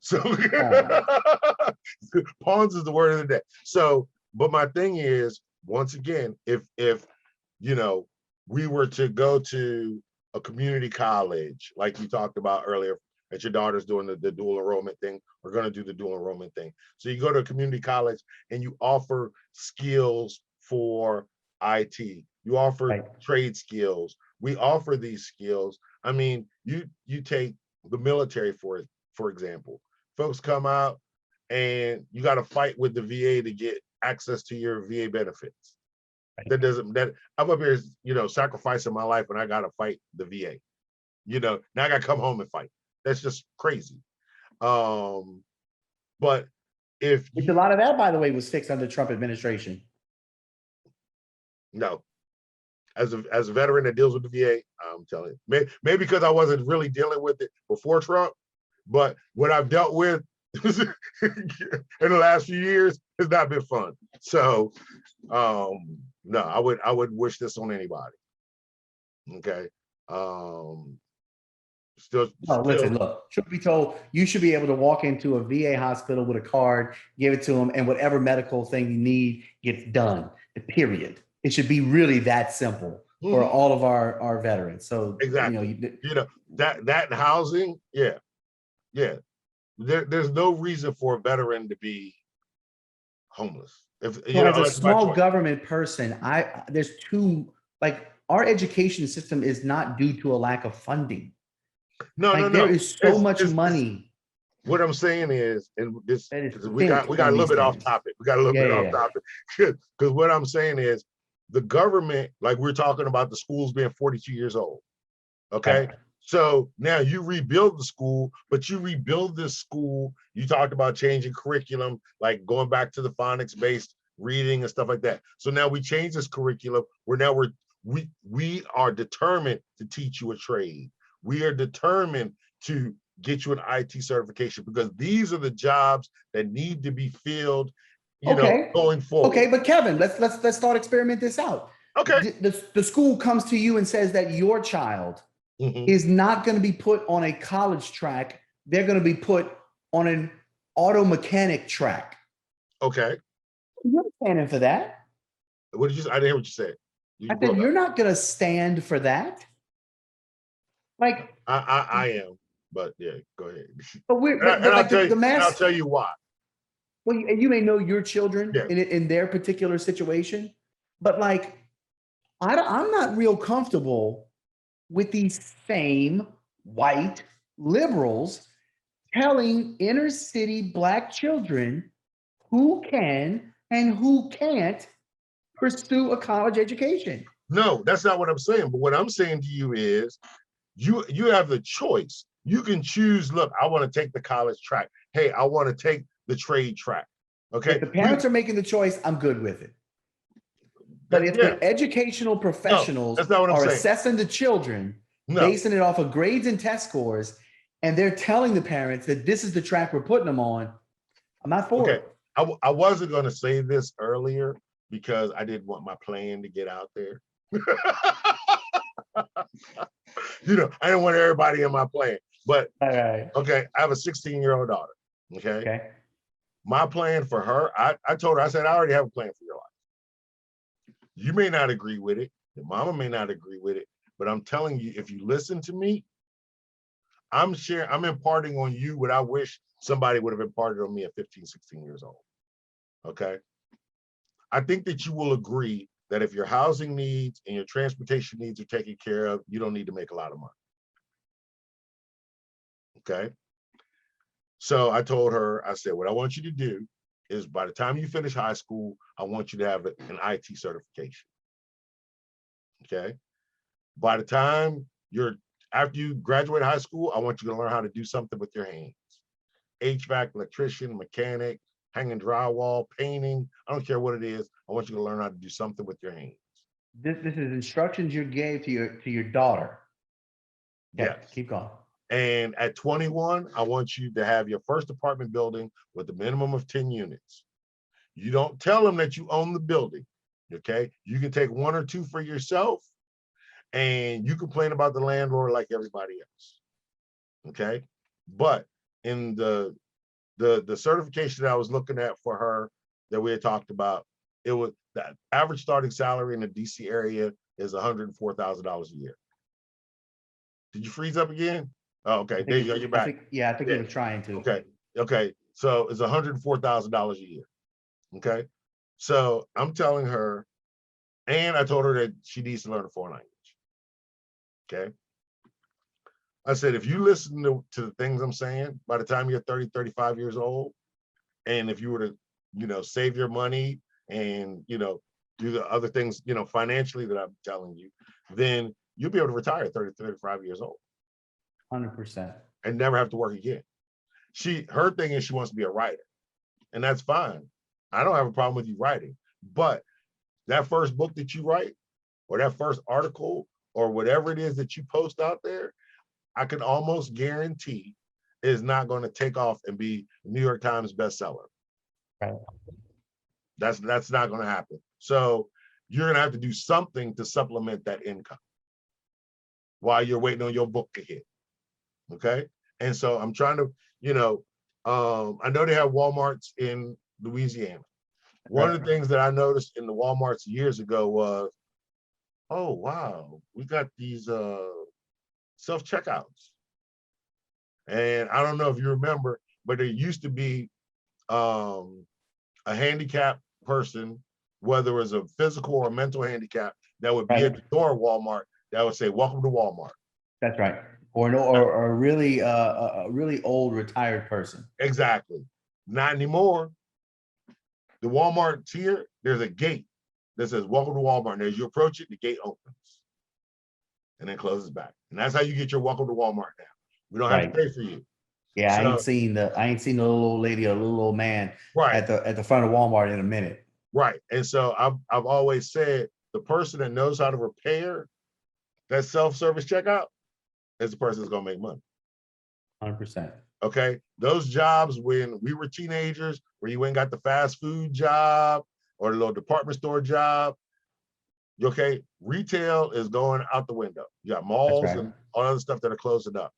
So pawns is the word of the day. So, but my thing is, once again, if you know, we were to go to a community college, like you talked about earlier, that your daughter's doing the dual enrollment thing, or going to do the dual enrollment thing. So you go to a community college and you offer skills for IT. You offer trade skills. We offer these skills. I mean, you take the military for example. Folks come out and you got to fight with the VA to get access to your VA benefits. That I'm up here, sacrificing my life and I got to fight the VA. Now I got to come home and fight. That's just crazy. But which a lot of that, by the way, was fixed under the Trump administration. No, as a veteran that deals with the VA, I'm telling you, maybe because I wasn't really dealing with it before Trump, but what I've dealt with in the last few years has not been fun. So, no, I would wish this on anybody. Okay. Listen, look, truth be told, you should be able to walk into a VA hospital with a card, give it to them, and whatever medical thing you need gets done, period. It should be really that simple for all of our veterans. So exactly, that housing, yeah. There's no reason for a veteran to be homeless. As a small government person, there's our education system is not due to a lack of funding. No. There is so much money. What I'm saying is, and this we got a little bit off topic. We got a little bit off topic because what I'm saying is the government, like we're talking about the schools being 42 years old. Okay. Right. So now you rebuild the school, but you rebuild this school. You talked about changing curriculum, like going back to the phonics-based reading and stuff like that. So now we change this curriculum where now we are determined to teach you a trade. We are determined to get you an IT certification because these are the jobs that need to be filled, going forward. Okay, but Kevin, let's start experiment this out. Okay. The school comes to you and says that your child is not going to be put on a college track. They're going to be put on an auto mechanic track. Okay. You're standing for that. What did you say? I didn't hear what you said. I said you're not going to stand for that. Like I am, but yeah, go ahead. But I'll tell you why. Well, you may know your children in their particular situation, but I'm not real comfortable with these same white liberals telling inner city Black children who can and who can't pursue a college education. No, that's not what I'm saying. But what I'm saying to you is you have the choice. You can choose, look, I want to take the college track. Hey, I want to take the trade track. Okay. If the parents are making the choice, I'm good with it. But if the educational professionals are assessing the children, basing it off of grades and test scores, and they're telling the parents that this is the track we're putting them on, I'm not for it. I wasn't going to say this earlier because I didn't want my plan to get out there. I didn't want everybody in my plan. But okay, I have a 16-year-old daughter. Okay. My plan for her, I told her, I said, I already have a plan for your life. You may not agree with it. Your mama may not agree with it, but I'm telling you, if you listen to me, I'm imparting on you what I wish somebody would have imparted on me at 15, 16 years old. Okay. I think that you will agree that if your housing needs and your transportation needs are taken care of, you don't need to make a lot of money. Okay. So I told her, I said, what I want you to do is by the time you finish high school, I want you to have an IT certification. Okay. By the time after you graduate high school, I want you to learn how to do something with your hands. HVAC, electrician, mechanic, hanging drywall, painting. I don't care what it is. I want you to learn how to do something with your hands. This is instructions you gave to your daughter. Yes. Keep going. And at 21, I want you to have your first apartment building with a minimum of 10 units. You don't tell them that you own the building, okay? You can take 1 or 2 for yourself and you complain about the landlord like everybody else, okay? But in the the certification that I was looking at for her that we had talked about, it was that average starting salary in the DC area is $104,000 a year. Did you freeze up again? Oh, okay, there you go. You're back. I think he was trying to. Okay. So it's $104,000 a year. Okay. So I'm telling her, and I told her that she needs to learn a foreign language. Okay. I said, if you listen to the things I'm saying, by the time you're 30, 35 years old, and if you were to, save your money and, do the other things, financially that I'm telling you, then you'll be able to retire at 30, 35 years old. 100%. And never have to work again. Her thing is she wants to be a writer, and that's fine. I don't have a problem with you writing, but that first book that you write, or that first article, or whatever it is that you post out there, I can almost guarantee is not going to take off and be a New York Times bestseller. Right. That's not going to happen. So you're going to have to do something to supplement that income while you're waiting on your book to hit. Okay. And so I'm trying to, I know they have Walmarts in Louisiana. One of the things that I noticed in the Walmarts years ago was, oh, wow, we got these self-checkouts. And I don't know if you remember, but there used to be a handicapped person, whether it was a physical or mental handicap, that would be at the door of Walmart that would say, "Welcome to Walmart." That's right. Or a really old retired person. Exactly. Not anymore. The Walmart here, there's a gate that says, "Welcome to Walmart." And as you approach it, the gate opens and then closes back. And that's how you get your welcome to Walmart now. We don't have to pay for you. Yeah, I ain't seen the little old lady or little old man at the front of Walmart in a minute. Right. And so I've always said the person that knows how to repair that self-service checkout is the person that's gonna make money. 100%. Okay. Those jobs when we were teenagers, where you went and got the fast food job or the little department store job. Okay, retail is going out the window. You got malls and all other stuff that are closing up.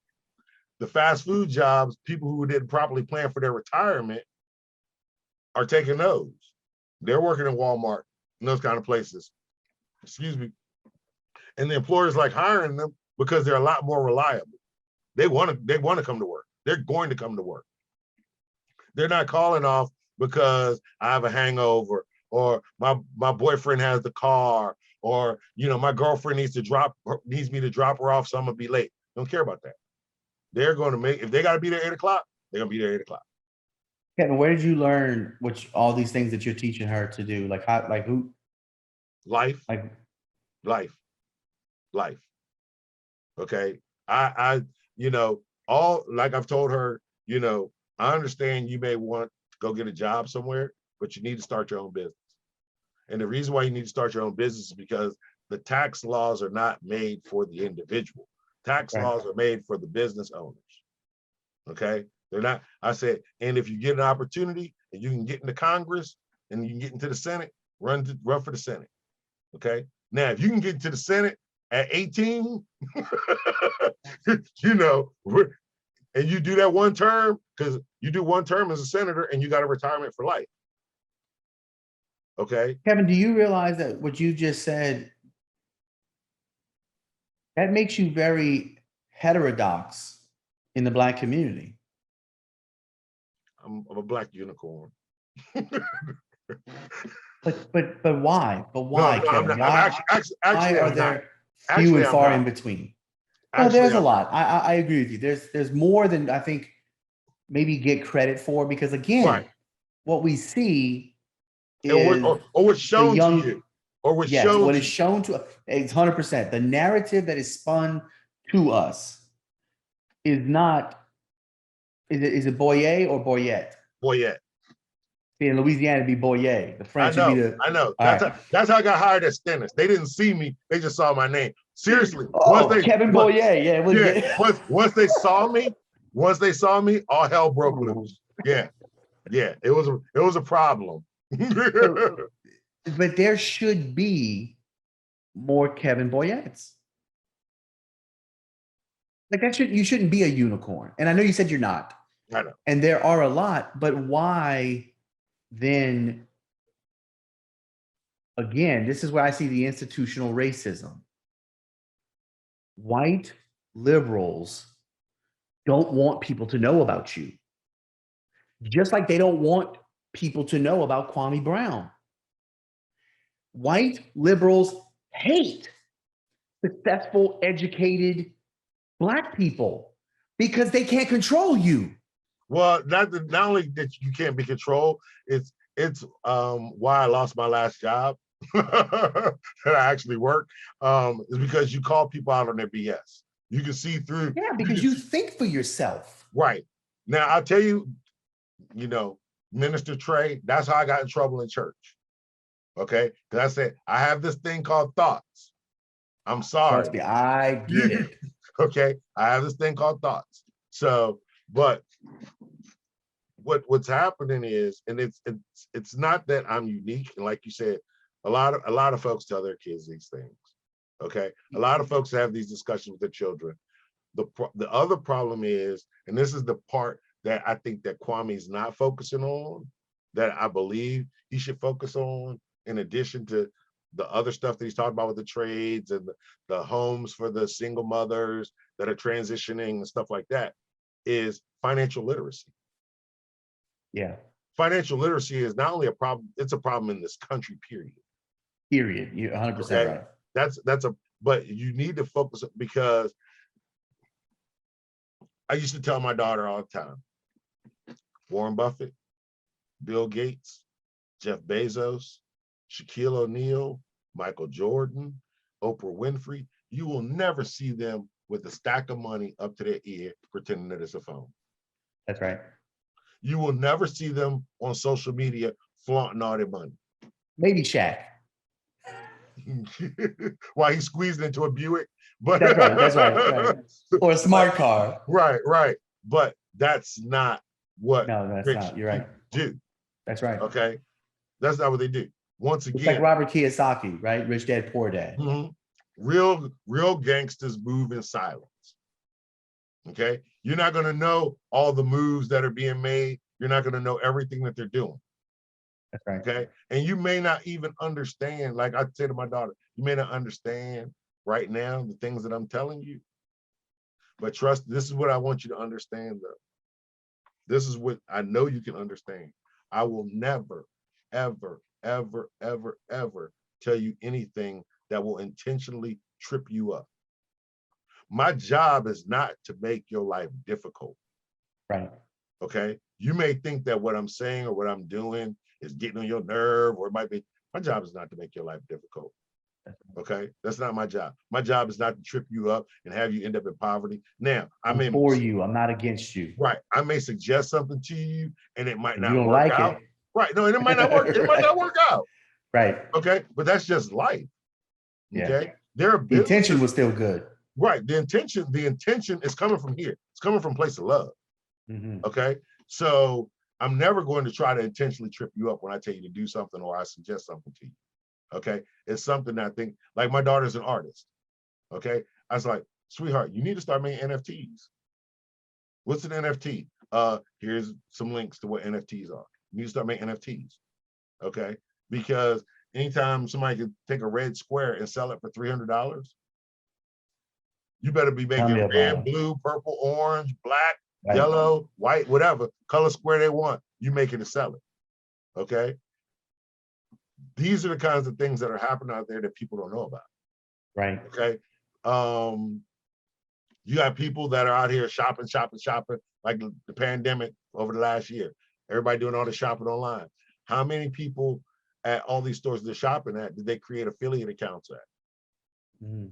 The fast food jobs, people who didn't properly plan for their retirement are taking those. They're working in Walmart and those kind of places. Excuse me. And the employers like hiring them because they're a lot more reliable. They want to come to work. They're going to come to work. They're not calling off because I have a hangover, or my boyfriend has the car, or my girlfriend needs me to drop her off, so I'm gonna be late. Don't care about that. They're going to if they got to be there 8 o'clock, they're gonna be there 8 o'clock. Kevin, where did you learn all these things that you're teaching her to do? Who? Life. Okay. I all, like I've told her, I understand you may want to go get a job somewhere, but you need to start your own business. And the reason why you need to start your own business is because the tax laws are not made for the individual. Tax laws are made for the business owners. Okay. They're not. I said, and if you get an opportunity and you can get into Congress and you can get into the Senate, run for the Senate. Okay. Now, if you can get into the Senate at 18, and you do that one term, because you do one term as a senator and you got a retirement for life. Okay. Kevin, do you realize that what you just said, that makes you very heterodox in the Black community? I'm a Black unicorn. But why? But why, no, Kevin? why are there few and far in between? Oh, there's a lot. I agree with you. There's more than I think maybe get credit for, because again, what we see is or what's shown to you, or what's shown what is shown to us. It's 100%. The narrative that is spun to us is not. Is it Boyette or Boyette? Boyette. In Louisiana, it'd be Boyette. The French would be I know. That's how I got hired as Stennis. They didn't see me. They just saw my name. Seriously. Kevin Boyette. Yeah. Once they saw me, all hell broke loose. Yeah. It was a problem. But there should be more Kevin Boyettes. You shouldn't be a unicorn. And I know you said you're not. I know. And there are a lot, but why then? Again, this is where I see the institutional racism. White liberals don't want people to know about you, just like they don't want people to know about Kwame Brown. White liberals hate successful, educated Black people because they can't control you. Well, not only that you can't be controlled, it's why I lost my last job that I actually work, is because you call people out on their BS. You can see through. Yeah, because you think for yourself. Right. Now, I'll tell you, Minister Trey, that's how I got in trouble in church. Okay? Because I said, I have this thing called thoughts. I'm sorry. Trust me, I get it. Okay? I have this thing called thoughts. So, but what's happening is, and it's not that I'm unique, and like you said, a lot of folks tell their kids these things. Okay? A lot of folks have these discussions with their children. The other problem is, and this is the part that I think that Kwame is not focusing on, that I believe he should focus on, in addition to the other stuff that he's talking about with the trades and the homes for the single mothers that are transitioning and stuff like that, is financial literacy. Yeah. Financial literacy is not only a problem, it's a problem in this country, period. Period. You're 100% Okay? right. But you need to focus, because I used to tell my daughter all the time, Warren Buffett, Bill Gates, Jeff Bezos, Shaquille O'Neal, Michael Jordan, Oprah Winfrey, you will never see them with a stack of money up to their ear pretending that it's a phone. That's right. You will never see them on social media flaunting all their money. Maybe Shaq. While he squeezed into a Buick. But that's right. Or a smart car. Right. But that's not what that's not. You're right. Do. That's right. Okay. That's not what they do. Once again, it's like Robert Kiyosaki, right? Rich Dad, Poor Dad. Mm-hmm. Real gangsters move in silence. Okay. You're not going to know all the moves that are being made. You're not going to know everything that they're doing. That's right. Okay. And you may not even understand, like I say to my daughter, you may not understand right now the things that I'm telling you. But trust, this is what I want you to understand, though. This is what I know you can understand. I will never, ever, ever, ever, ever tell you anything that will intentionally trip you up. My job is not to make your life difficult. Right. Okay. You may think that what I'm saying or what I'm doing is getting on your nerve, or it might be. My job is not to make your life difficult. Okay. That's not my job. My job is not to trip you up and have you end up in poverty. Now, I'm for you. I'm not against you. Right. I may suggest something to you and it might not work out. It. Right. No, and it might not work. It might not work out. Right. Okay. But that's just life. Okay. Yeah. The intention was still good. Right. The intention is coming from here. It's coming from a place of love. Mm-hmm. Okay. So I'm never going to try to intentionally trip you up when I tell you to do something or I suggest something to you. Okay. It's something that I think, like my daughter's an artist. Okay. I was like, sweetheart, you need to start making NFTs. What's an NFT? Here's some links to what NFTs are. You need to start making NFTs. Okay. Because anytime somebody can take a red square and sell it for $300, you better be making red, blue, purple, orange, black, yellow, white, whatever color square they want. You make it and sell it. Okay. These are the kinds of things that are happening out there that people don't know about. Right. Okay. You got people that are out here shopping, like the pandemic over the last year. Everybody doing all the shopping online. How many people at all these stores they're shopping at did they create affiliate accounts at? Mm-hmm.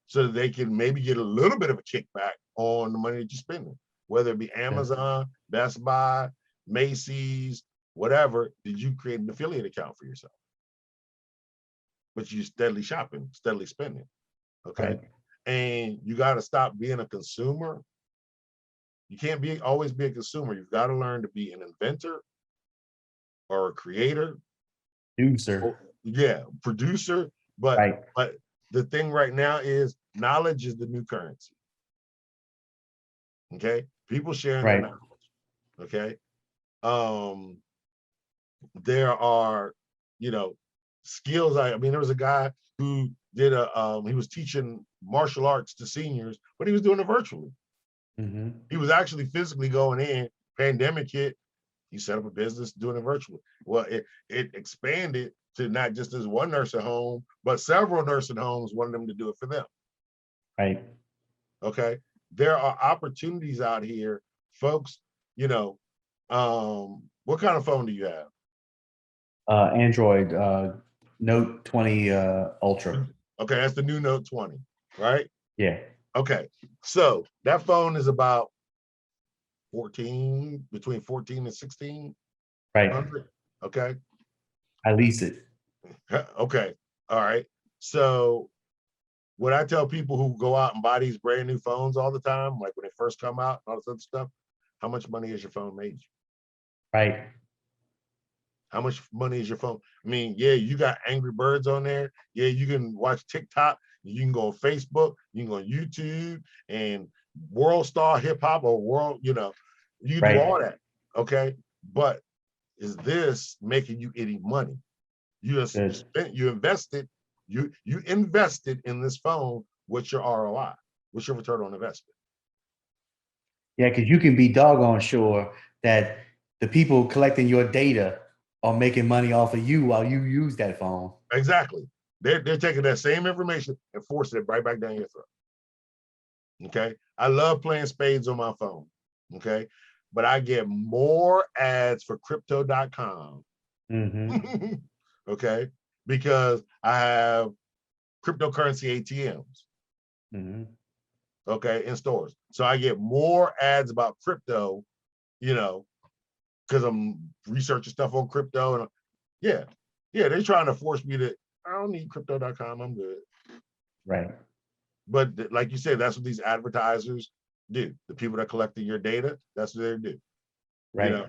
So that they can maybe get a little bit of a kickback on the money that you're spending, whether it be Amazon, Best Buy, Macy's, whatever. Did you create an affiliate account for yourself? But you're steadily shopping, steadily spending. Okay. Right. And you got to stop being a consumer. You can't always be a consumer. You've got to learn to be an inventor or a creator. Producer. But the thing right now is knowledge is the new currency. Okay. People sharing their knowledge. Okay. There are, skills. I mean, there was a guy who did he was teaching martial arts to seniors, but he was doing it virtually. Mm-hmm. He was actually physically going in. Pandemic hit. He set up a business doing it virtually. Well, it expanded to not just as one nursing home, but several nursing homes wanted them to do it for them. Right. Okay. There are opportunities out here, folks. What kind of phone do you have? Android Note 20 Ultra. Okay, that's the new Note 20, right? Yeah. Okay, so that phone is about 14, between 14 and 16. Right. Okay. I lease it. Okay. All right. So what I tell people who go out and buy these brand new phones all the time, like when they first come out, all this other stuff, how much money has your phone made you? Right. How much money is your phone? I mean, yeah, you got Angry Birds on there. Yeah, you can watch TikTok. You can go on Facebook. You can go on YouTube and World Star Hip Hop or World, you do all that. Okay. But is this making you any money? You invested in this phone. What's your ROI? What's your return on investment? Yeah, because you can be doggone sure that the people collecting your data are making money off of you while you use that phone. Exactly. They're taking that same information and forcing it right back down your throat. Okay. I love playing spades on my phone. Okay. But I get more ads for crypto.com. Mm-hmm. Okay. Because I have cryptocurrency ATMs. Mm-hmm. Okay. In stores. So I get more ads about crypto, because I'm researching stuff on crypto. And yeah, they're trying to force me to, I don't need crypto.com. I'm good. Right. But like you said, that's what these advertisers do. The people that collecting your data, that's what they do. Right.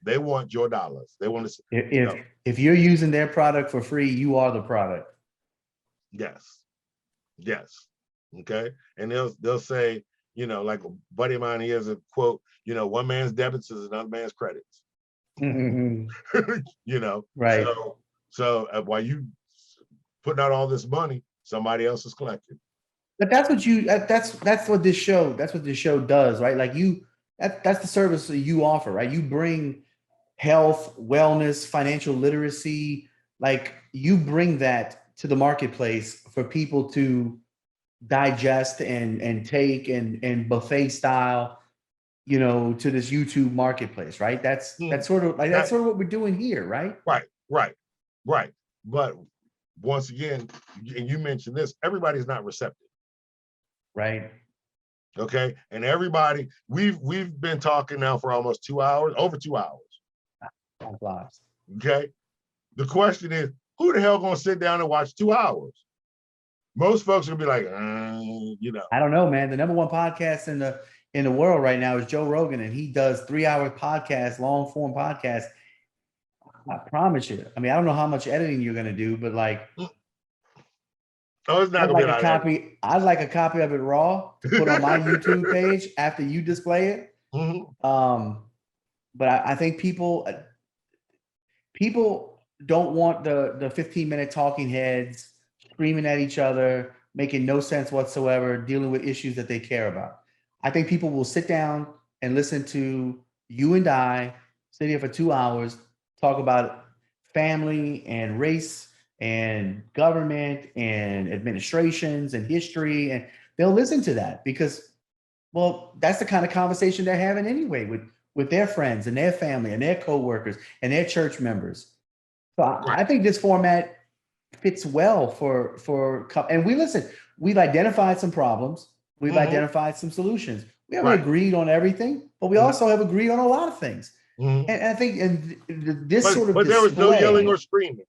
They want your dollars. They want to. If you're using their product for free, you are the product. Yes. Okay. And they'll say, like a buddy of mine, he has a quote, one man's debits is another man's credits. Right. So while you putting out all this money, somebody else is collecting. But that's what this show does, right? Like that's the service that you offer, right? You bring health, wellness, financial literacy, like you bring that to the marketplace for people to digest and take and buffet style, to this YouTube marketplace, right? That's sort of what we're doing here, right? Right. But once again, and you mentioned this, everybody's not receptive. Right. Okay. And everybody, we've been talking now for almost 2 hours, over 2 hours. Okay. The question is, who the hell gonna sit down and watch 2 hours? Most folks are gonna be like, I don't know, man. The number one podcast in the world right now is Joe Rogan, and he does 3-hour podcasts, long form podcasts. I promise you. I mean, I don't know how much editing you're gonna do, but like, it's not I'd like a copy of it raw to put on my YouTube page after you display it. Mm-hmm. But I think people don't want the 15-minute talking heads screaming at each other, making no sense whatsoever, dealing with issues that they care about. I think people will sit down and listen to you and I sit here for 2 hours, talk about family and race and government and administrations and history, and they'll listen to that because, well, that's the kind of conversation they're having anyway with their friends and their family and their coworkers and their church members. So I think this format fits well and we listen. We've identified some problems. We've identified some solutions. We haven't agreed on everything, but we also have agreed on a lot of things. And I think this sort of but there was no yelling or screaming.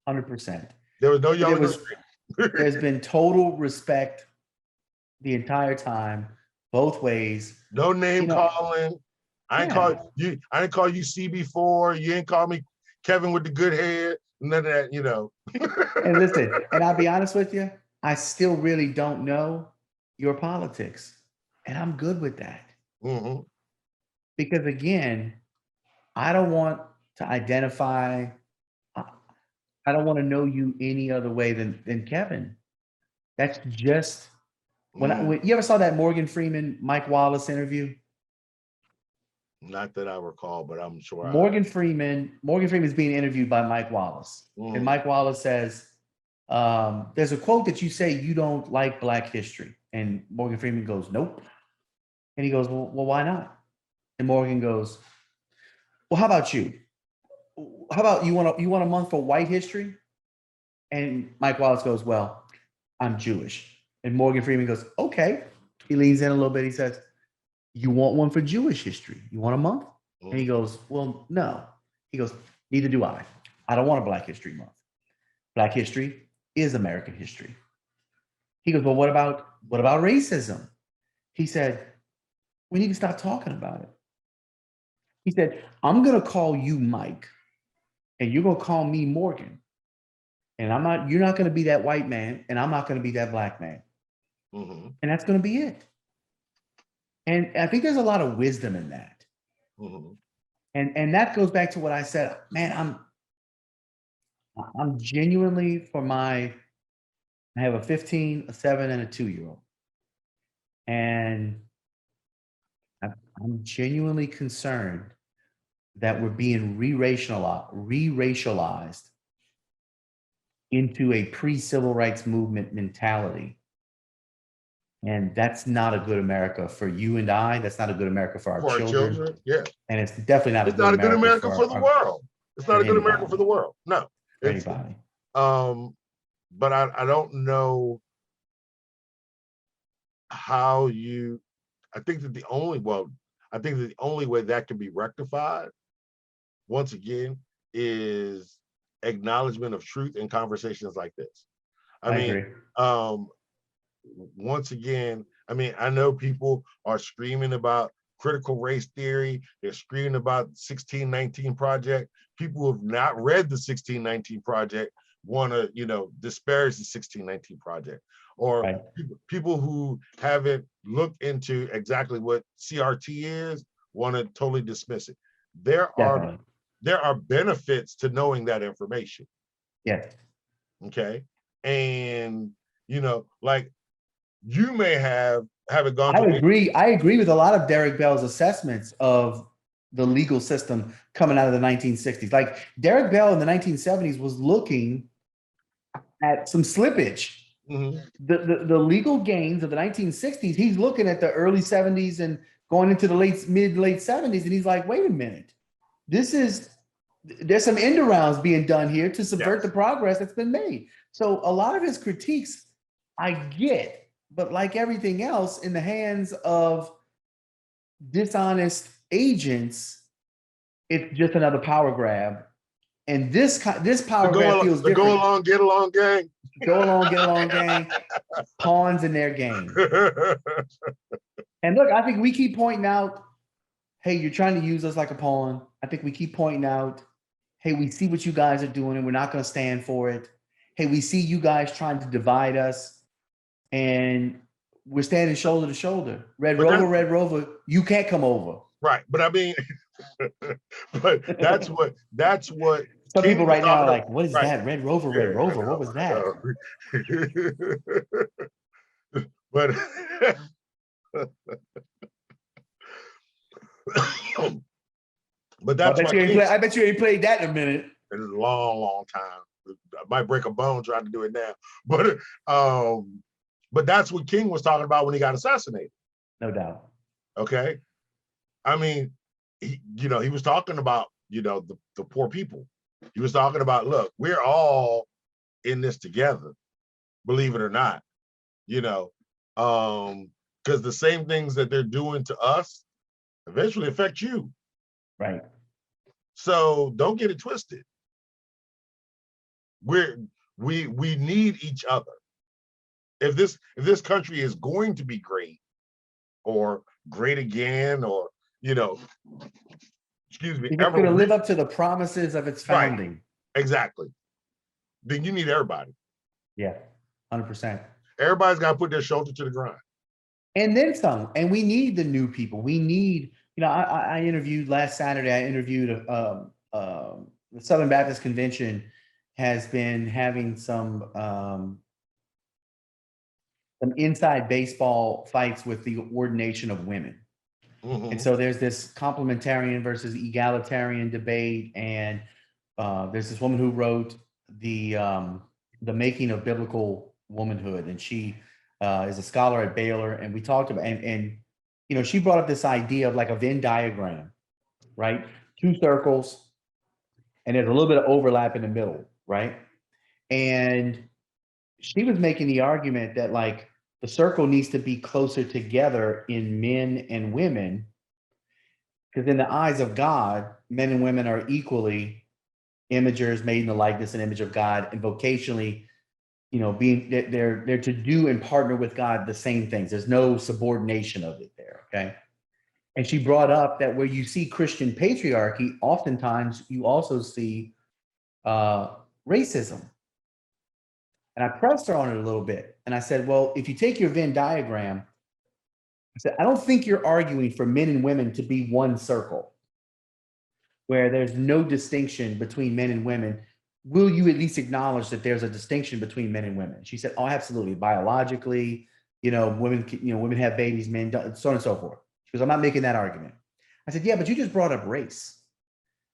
100%. There was no yelling or screaming. There's been total respect the entire time, both ways. No name calling. I didn't call you C before. You didn't call me Kevin with the good hair. None of that, And listen, and I'll be honest with you, I still really don't know your politics. And I'm good with that. Because again, I don't want to identify, I don't want to know you any other way than Kevin. That's just when you ever saw that Morgan Freeman, Mike Wallace interview? Not that I recall, but I'm sure. Morgan Freeman is being interviewed by Mike Wallace. And Mike Wallace says, there's a quote that you say you don't like Black history. And Morgan Freeman goes, nope. And he goes, well, why not? And Morgan goes, well, how about you? How about you want a month for white history? And Mike Wallace goes, well, I'm Jewish. And Morgan Freeman goes, okay. He leans in a little bit. He says, you want one for Jewish history? You want a month? And he goes, well, no. He goes, neither do I. I don't want a Black History Month. Black history is American history. He goes, well, what about racism? He said, we need to stop talking about it. He said, I'm going to call you Mike, and you're going to call me Morgan. And you're not going to be that white man, and I'm not going to be that Black man. And that's going to be it. And I think there's a lot of wisdom in that. And that goes back to what I said, man, I'm genuinely I have a 15, a 7, and a 2-year-old. And I'm genuinely concerned that we're being re-racialized into a pre-civil rights movement mentality. And that's not a good America for you and I. That's not a good America for our children. Yeah. And it's definitely not a good America for the world. It's not a good America for the world. No. Anybody. But I don't know how I think that the only way that can be rectified, once again, is acknowledgement of truth in conversations like this. I mean, agree. Once again, I mean, I know people are screaming about critical race theory. They're screaming about 1619 Project. People who have not read the 1619 Project want to, disparage the 1619 Project. Or people who haven't looked into exactly what CRT is want to totally dismiss it. There are benefits to knowing that information. Yeah. Okay. And like you may haven't gone. I agree with a lot of Derek Bell's assessments of the legal system coming out of the 1960s. Like Derek Bell in the 1970s was looking at some slippage. The legal gains of the 1960s, he's looking at the early 70s and going into the mid late 70s, and he's like, wait a minute, there's some end arounds being done here to subvert the progress that's been made. So a lot of his critiques I get, but like everything else in the hands of dishonest agents, it's just another power grab. And this power grab feels different. Go along, get along gang. Go along, get along gang. Pawns in their game. And look, I think we keep pointing out, hey, you're trying to use us like a pawn. I think we keep pointing out, hey, we see what you guys are doing and we're not going to stand for it. Hey, we see you guys trying to divide us and we're standing shoulder to shoulder. Red Rover, you can't come over. Right. But I mean, but that's what some people right now are like, what is that? Red Rover, what was that? But but that's I bet you ain't played that in a minute. In a long time. I might break a bone trying to do it now. But that's what King was talking about when he got assassinated. No doubt. Okay. I mean, he was talking about, the poor people. He was talking about, look, we're all in this together, believe it or not, because the same things that they're doing to us eventually affect you. Right. So don't get it twisted. We need each other. If this country is going to be great or great again, or excuse me, it's going to live up to the promises of its founding. Right. Exactly. Then you need everybody. Yeah, 100%. Everybody's got to put their shoulder to the grind. And then some. And we need the new people. We need, I interviewed last Saturday. I interviewed the Southern Baptist Convention has been having some inside baseball fights with the ordination of women. And so there's this complementarian versus egalitarian debate, and there's this woman who wrote the making of biblical womanhood, and she is a scholar at Baylor, and we talked about and she brought up this idea of like a Venn diagram, right? Two circles, and there's a little bit of overlap in the middle, right? And she was making the argument that like the circle needs to be closer together in men and women, because in the eyes of God, men and women are equally imagers made in the likeness and image of God, and vocationally, being they're to do and partner with God the same things. There's no subordination of it there. Okay. And she brought up that where you see Christian patriarchy, oftentimes you also see racism. And I pressed her on it a little bit. And I said, well, if you take your Venn diagram, I said, I don't think you're arguing for men and women to be one circle where there's no distinction between men and women. Will you at least acknowledge that there's a distinction between men and women? She said, oh, absolutely. Biologically, women have babies, men don't, so on and so forth. She goes, I'm not making that argument. I said, yeah, but you just brought up race.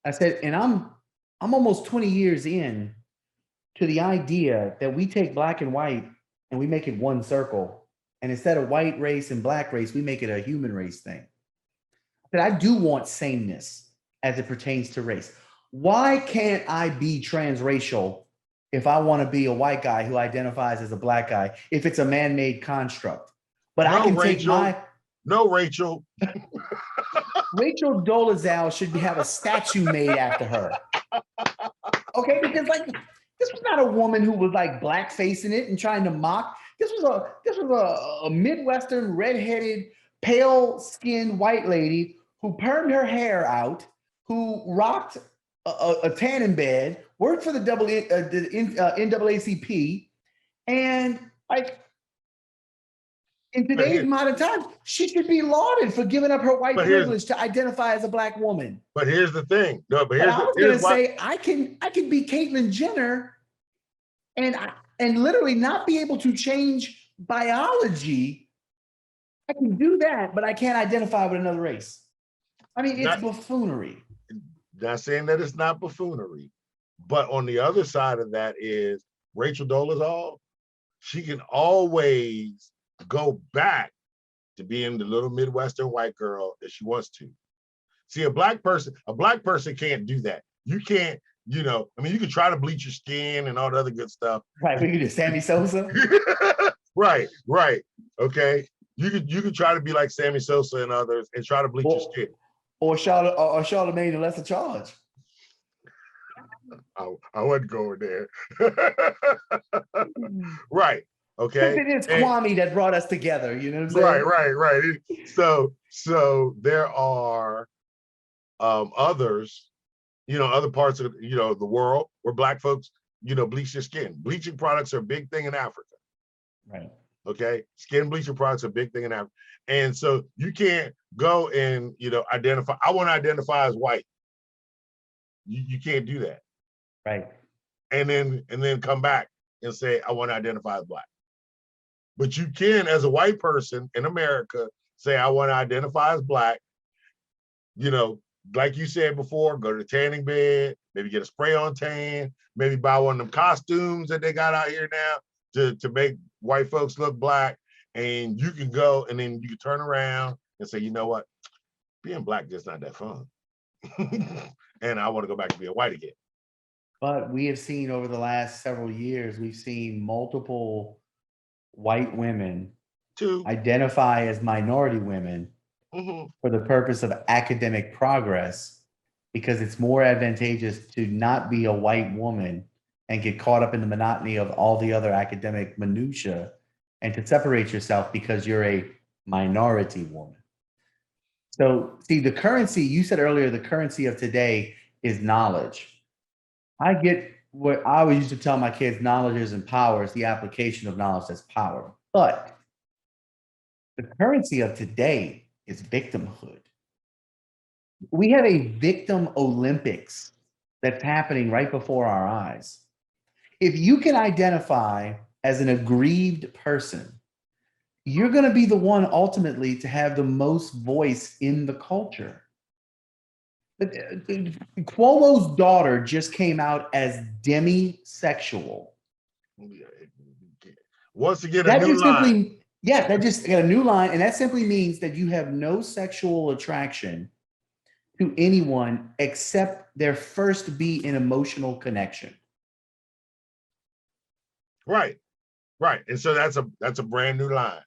I said, and I'm almost 20 years in to the idea that we take black and white and we make it one circle. And instead of white race and black race, we make it a human race thing. But I do want sameness as it pertains to race. Why can't I be transracial if I want to be a white guy who identifies as a black guy, if it's a man-made construct? But no, I can Rachel. No, Rachel. Rachel Dolezal should have a statue made after her. Okay, because like this was not a woman who was like blackfacing it and trying to mock. This was a Midwestern, redheaded, pale-skinned white lady who permed her hair out, who rocked a tanning bed, worked for the NAACP, and like in today's modern times, she should be lauded for giving up her white privilege to identify as a black woman. But here's the thing. No, but I was going to say I can be Caitlyn Jenner and literally not be able to change biology. I can do that, but I can't identify with another race. I mean, it's buffoonery. Not saying that it's not buffoonery, but on the other side of that is Rachel Dolezal. She can always go back to being the little Midwestern white girl if she wants to. See, a black person can't do that. You can't, you can try to bleach your skin and all the other good stuff. Right, we can do Sammy Sosa. Right. Okay. You could try to be like Sammy Sosa and others and try to bleach your skin. Or Charlamagne the Lesser Charge. I wasn't going there. Right. Okay. It's Kwame that brought us together. You know what I'm saying? Right. So there are others, other parts of the world where black folks, bleach their skin. Bleaching products are a big thing in Africa. Right. Okay. Skin bleaching products are a big thing in Africa. And so you can't go and, identify. I want to identify as white. You can't do that. Right. And then come back and say, I want to identify as black. But you can, as a white person in America, say, I want to identify as black. Like you said before, go to the tanning bed, maybe get a spray on tan, maybe buy one of them costumes that they got out here now to make white folks look black. And you can go and then you can turn around and say, you know what? Being black just not that fun. And I want to go back to being white again. But we have seen over the last several years, we've seen multiple white women identify as minority women for the purpose of academic progress, because it's more advantageous to not be a white woman and get caught up in the monotony of all the other academic minutia, and to separate yourself because you're a minority woman. So see, the currency, you said earlier, the currency of today is knowledge. I get what I always used to tell my kids, knowledge isn't power, it's the application of knowledge that's power. But the currency of today is victimhood. We have a victim Olympics that's happening right before our eyes. If you can identify as an aggrieved person, you're going to be the one ultimately to have the most voice in the culture. Cuomo's daughter just came out as demisexual. Once again, a That new just line. simply, yeah, that just got a new line, and that simply means that you have no sexual attraction to anyone except there first be an emotional connection. Right, right. And so that's a brand new line.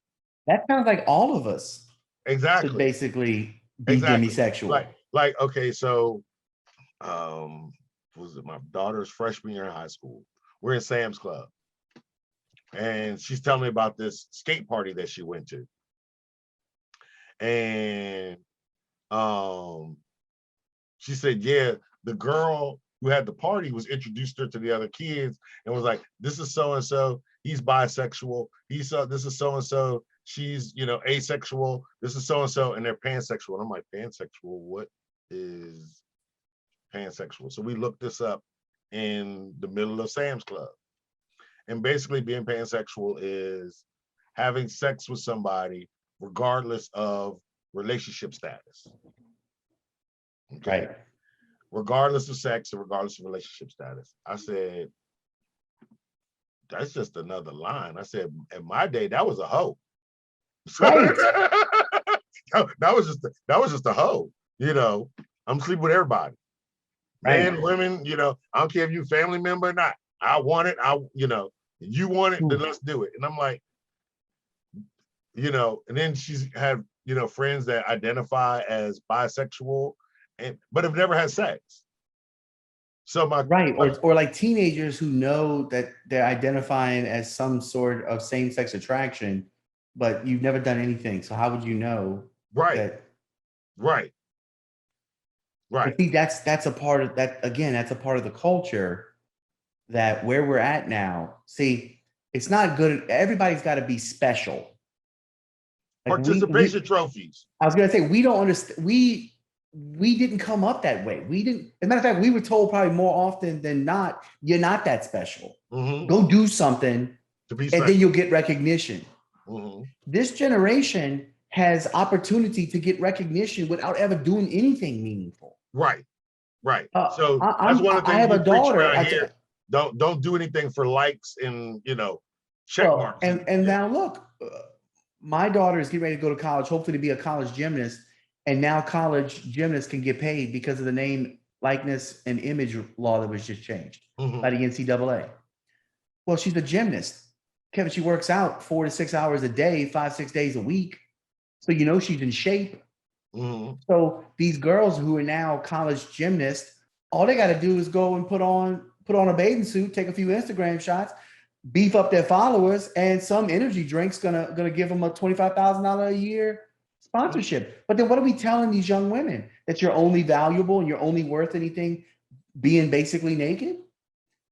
That sounds like all of us should Exactly. basically be Exactly. demisexual. Like, okay, so was it my daughter's freshman year in high school? We're in Sam's Club. And she's telling me about this skate party that she went to. And she said, yeah, the girl who had the party was introduced her to the other kids and was like, this is so-and-so, he's bisexual. This is so-and-so, she's, asexual. This is so-and-so, and they're pansexual. And I'm like, pansexual, what is pansexual? So we looked this up in the middle of Sam's Club. And basically being pansexual is having sex with somebody regardless of relationship status. Okay. Right. Regardless of sex and regardless of relationship status. I said, that's just another line. I said, in my day, that was a hoe. Right. that was just a hoe. I'm sleeping with everybody. Right. Men, women, I don't care if you family member or not. I want it. You want it, then let's do it. And I'm like, and then she's had, friends that identify as bisexual, but have never had sex. So right, or like teenagers who know that they're identifying as some sort of same-sex attraction, but you've never done anything. So how would you know that? Right. I think that's a part of that. Again, that's a part of the culture that where we're at now. See, it's not good. Everybody's got to be special. Like Participation trophies. I was gonna say we don't understand. We didn't come up that way. We didn't. As a matter of fact, we were told probably more often than not, you're not that special. Mm-hmm. Go do something, and then you'll get recognition. Mm-hmm. This generation has opportunity to get recognition without ever doing anything meaningful. Right. So that's one of the things I have a daughter around here. Don't do anything for likes and check marks. And now look, my daughter is getting ready to go to college, hopefully to be a college gymnast. And now college gymnasts can get paid because of the name, likeness, and image law that was just changed by the NCAA. Well, she's a gymnast. Kevin, she works out 4 to 6 hours a day, 5-6 days a week. So she's in shape. Mm-hmm. So these girls who are now college gymnasts, all they got to do is go and put on a bathing suit, take a few Instagram shots, beef up their followers, and some energy drink's gonna give them a $25,000 a year sponsorship. But then what are we telling these young women? That you're only valuable and you're only worth anything being basically naked?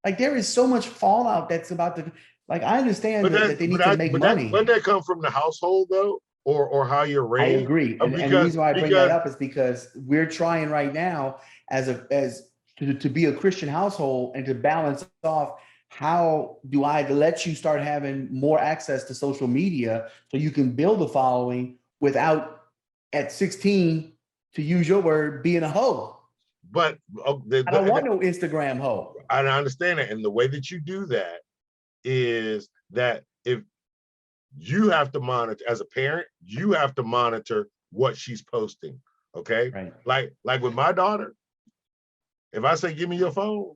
Like there is so much fallout that's about to, like, I understand that they need to make money. Wouldn't that come from the household though? Or how you're raised? I agree. And the reason why I bring that up is because we're trying right now to be a Christian household and to balance off, how do I let you start having more access to social media so you can build a following without at 16, to use your word, being a hoe? But I don't want no Instagram hoe. I understand that. And the way that you do that is that if you have to monitor, as a parent, you have to monitor what she's posting. Okay. Right. Like with my daughter, if I say, give me your phone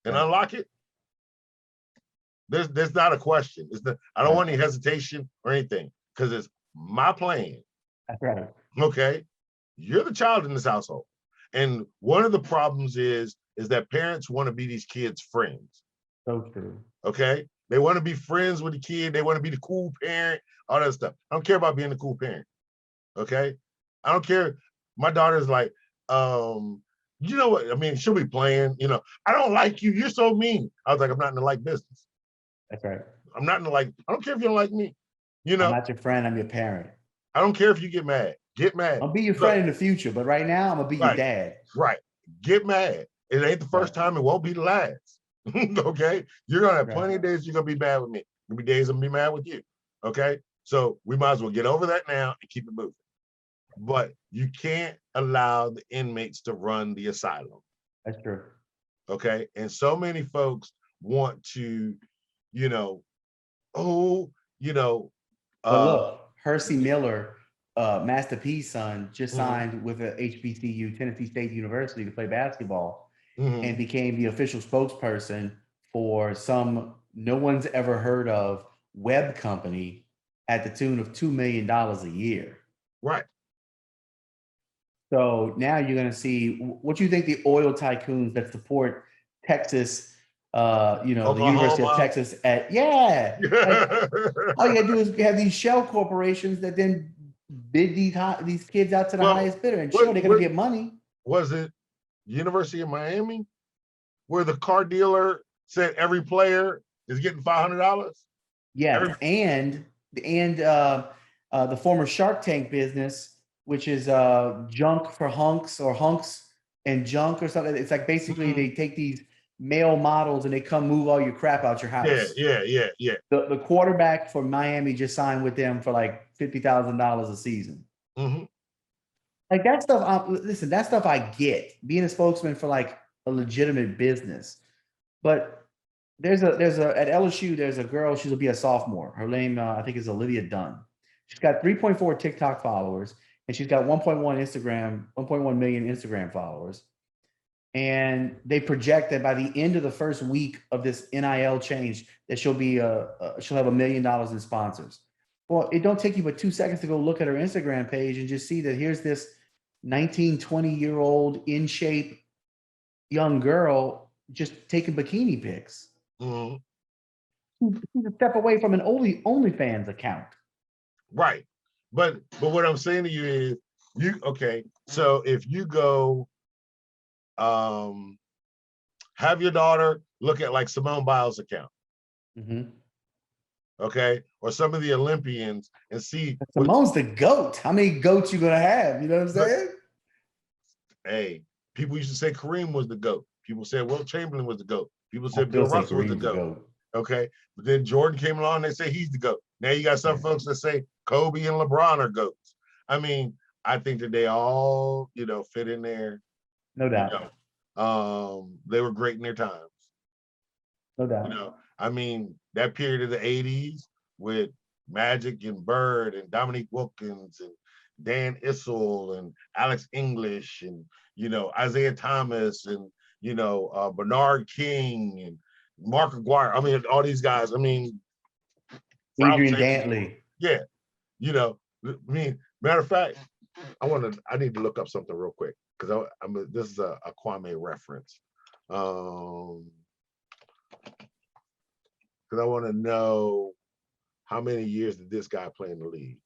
and unlock it, there's not a question. I don't want any hesitation or anything because it's my plan. That's right. Okay. You're the child in this household. And one of the problems is that parents want to be these kids' friends. So true. Okay. They want to be friends with the kid. They want to be the cool parent, all that stuff. I don't care about being the cool parent. Okay. I don't care. My daughter's like, you know what? I mean, she'll be playing, I don't like you. You're so mean. I was like, I'm not in the like business. That's right. I'm not in the like, I don't care if you don't like me. I'm not your friend. I'm your parent. I don't care if you get mad. Get mad. I'll be your friend in the future, but right now I'm gonna be your dad. Right. Get mad. It ain't the first time. It won't be the last. Okay. You're gonna have plenty of days you're gonna be mad with me. There'll be days I'm gonna be mad with you. Okay. So we might as well get over that now and keep it moving. But you can't allow the inmates to run the asylum. That's true. Okay. And so many folks want to, you know, oh, you know, but look, Hersey Miller, Master P's son, just signed with a HBCU, Tennessee State University, to play basketball, and became the official spokesperson for some no one's ever heard of web company at the tune of $2 million a year. Right. So now you're going to see what you think the oil tycoons that support Texas, you know, Oklahoma. The University of Texas like, all you got to do is have these shell corporations that then bid these kids out to the highest bidder, and sure, they're going to get money. Was it University of Miami where the car dealer said every player is getting $500? Yes, and the former Shark Tank business, which is junk for hunks, or hunks and junk or something. It's like basically they take these male models and they come move all your crap out your house. Yeah. The quarterback for Miami just signed with them for like $50,000 a season. Like that stuff. Listen, that stuff I get, being a spokesman for like a legitimate business. But there's a at LSU, there's a girl, she'll be a sophomore. Her name, I think, is Olivia Dunn. She's got 3.4 TikTok followers, and she's got 1.1 million Instagram followers. And they project that by the end of the first week of this NIL change, that she'll have $1 million in sponsors. Well, it don't take you but 2 seconds to go look at her Instagram page and just see that here's this 19, 20-year-old in shape young girl just taking bikini pics. She's a step away from an OnlyFans account. Right. But what I'm saying to you is, so if you go have your daughter look at like Simone Biles' account. Okay, or some of the Olympians, and see. Simone's the GOAT. How many GOATs you gonna have? You know what I'm saying? Hey, people used to say Kareem was the GOAT. People said Wilt Chamberlain was the GOAT. People said Bill Russell was the GOAT. Okay, but then Jordan came along and they say he's the GOAT. Now you got some folks that say Kobe and LeBron are GOATs. I mean, I think that they all, fit in there. No doubt. They were great in their times. No doubt. I mean, that period of the 80s with Magic and Bird and Dominique Wilkins and Dan Issel and Alex English and, Isaiah Thomas and, Bernard King and Mark Aguirre. I mean, all these guys. I mean, Adrian Dantley. Yeah. Matter of fact, I need to look up something real quick, because this is a Kwame reference. Because I want to know how many years did this guy play in the league.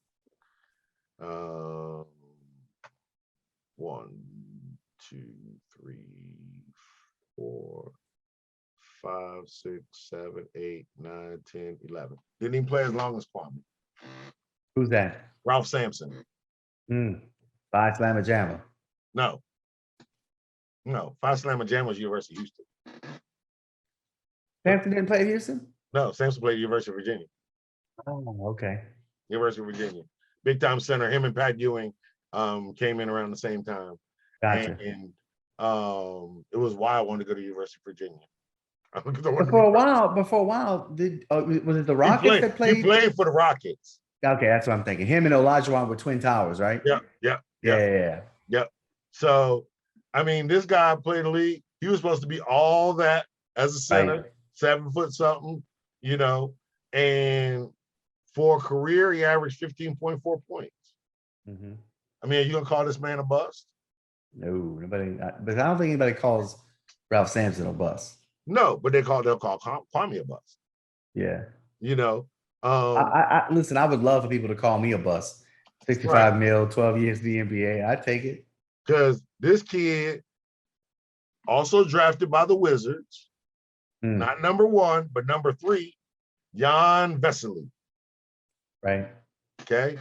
1, 2, 3, 4, 5, 6, 7, 8, 9, 10, 11. Didn't even play as long as Kwame. Who's that? Ralph Sampson. Phi Slamma Jamma. No. Phi Slamma Jamma was University of Houston. Sampson didn't play at Houston? No, Sampson played at University of Virginia. Oh, okay. University of Virginia. Big time center. Him and Pat Ewing came in around the same time. Gotcha. And it was why I wanted to go to University of Virginia. Before a while, was it the Rockets that played? He played for the Rockets. Okay, that's what I'm thinking. Him and Olajuwon were twin towers, right? Yeah. So, I mean, this guy played the league. He was supposed to be all that as a center, 7 foot something, and for a career, he averaged 15.4 points. I mean, are you gonna call this man a bust? No, nobody. But I don't think anybody calls Ralph Sampson a bust. No, but they'll call Kwame a bust. Yeah. I listen, I would love for people to call me a bust. 65 mil, 12 years in the NBA. I'd take it. Because this kid, also drafted by the Wizards, not number 1, but number 3, Jan Vesely. Right. Okay.